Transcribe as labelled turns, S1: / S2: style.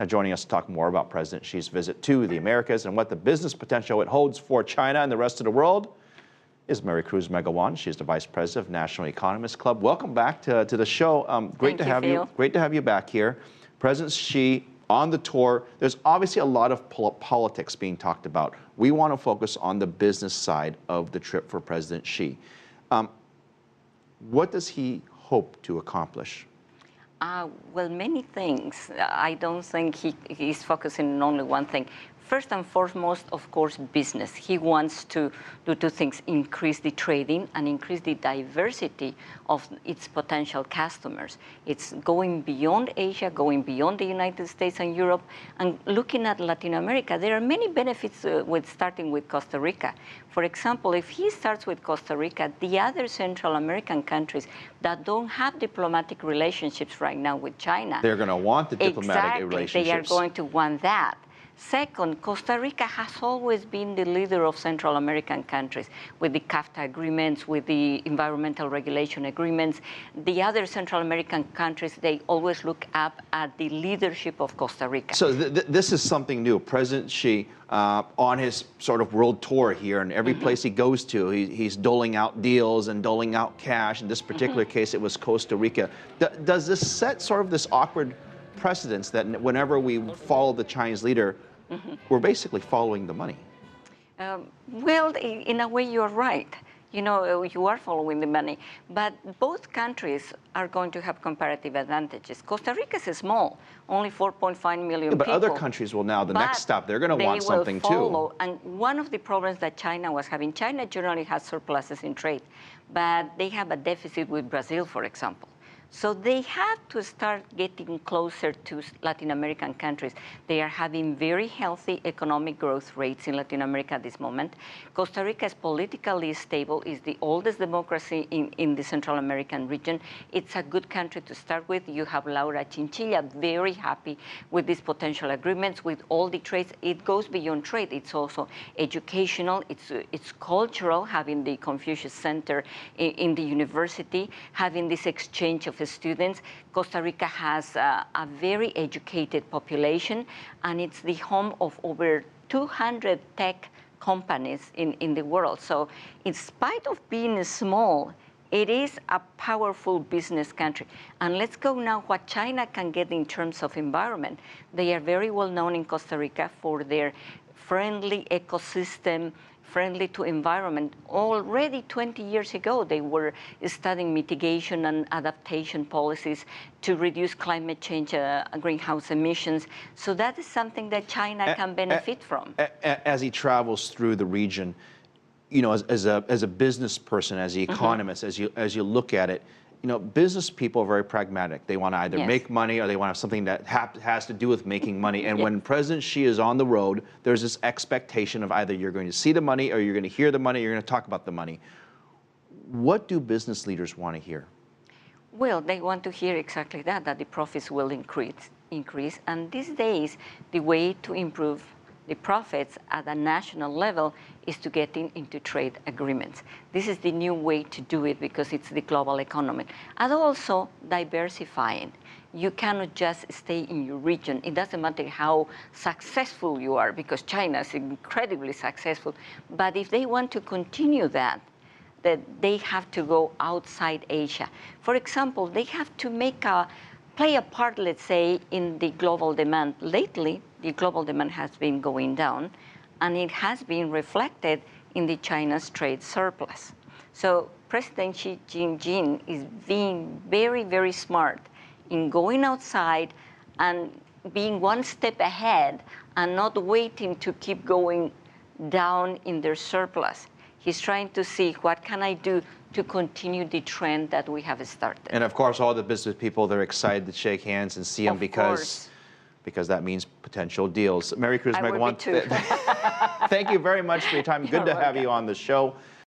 S1: Now, joining us to talk more about President Xi's visit to the Americas and what the business potential it holds for China and the rest of the world is Maricruz Magowan. She's the Vice President of National Economist Club. Welcome back to the show. Great to have you. Great to have you back here. President Xi on the tour. There's obviously a lot of politics being talked about. We want to focus on the business side of the trip for President Xi. What does he hope to accomplish?
S2: Well, many things. I don't think he's focusing on only one thing. First and foremost, of course, business. He wants to do two things: increase the trading and increase the diversity of its potential customers. It's going beyond Asia, going beyond the United States and Europe, and looking at Latin America. There are many benefits with starting with Costa Rica. For example, if he starts with Costa Rica, the other Central American countries that don't have diplomatic relationships right now with China,
S1: they're going to want the diplomatic relationships.
S2: They are going to want that. Second, Costa Rica has always been the leader of Central American countries with the CAFTA agreements, with the environmental regulation agreements. The other Central American countries, they always look up at the leadership of Costa Rica.
S1: So this is something new. President Xi, on his sort of world tour here, and every place he goes to, he's doling out deals and doling out cash. In this particular case, it was Costa Rica. Does this set sort of this awkward precedence that whenever we follow the Chinese leader, we're basically following the money?
S2: Well, in a way, you're right. You know, you are following the money. But both countries are going to have comparative advantages. Costa Rica is small, only 4.5 million
S1: but
S2: people.
S1: Other countries will now, the next stop, they're going to want something too.
S2: And one of the problems that China was having, China generally has surpluses in trade, but they have a deficit with Brazil, for example. So they have to start getting closer to Latin American countries. They are having very healthy economic growth rates in Latin America at this moment. Costa Rica is politically stable, is the oldest democracy in the Central American region. It's a good country to start with. You have Laura Chinchilla, very happy with these potential agreements, with all the trades. It goes beyond trade. It's also educational. It's cultural, having the Confucius Center in the university, having this exchange of students. Costa Rica has a very educated population, and it's the home of over 200 tech companies in the world. So in spite of being small, it is a powerful business country. And let's go now what China can get in terms of environment. They are very well known in Costa Rica for their friendly ecosystem, friendly to environment. Already 20 years ago, they were studying mitigation and adaptation policies to reduce climate change greenhouse emissions. So that is something that China can benefit from.
S1: As he travels through the region, you know, as a business person, as an economist, as you look at it, you know, business people are very pragmatic. They want to either make money or they want to have something that has to do with making money. And when President Xi is on the road, there's this expectation of either you're going to see the money or you're going to hear the money, or you're going to talk about the money. What do business leaders want to hear?
S2: Well, they want to hear exactly that the profits will increase. And these days, the way to improve the profits at a national level is to get into trade agreements. This is the new way to do it because it's the global economy. And also diversifying. You cannot just stay in your region. It doesn't matter how successful you are, because China is incredibly successful. But if they want to continue that they have to go outside Asia. For example, they have to play a part, let's say, in the global demand. Lately, the global demand has been going down, and it has been reflected in the China's trade surplus. So President Xi Jinping is being very, very smart in going outside and being one step ahead and not waiting to keep going down in their surplus. He's trying to see what can I do to continue the trend that we have started.
S1: And of course, all the business people, they're excited to shake hands and see him because that means potential deals. Maricruz Magowan, thank you very much for your time. Good to have you on the show.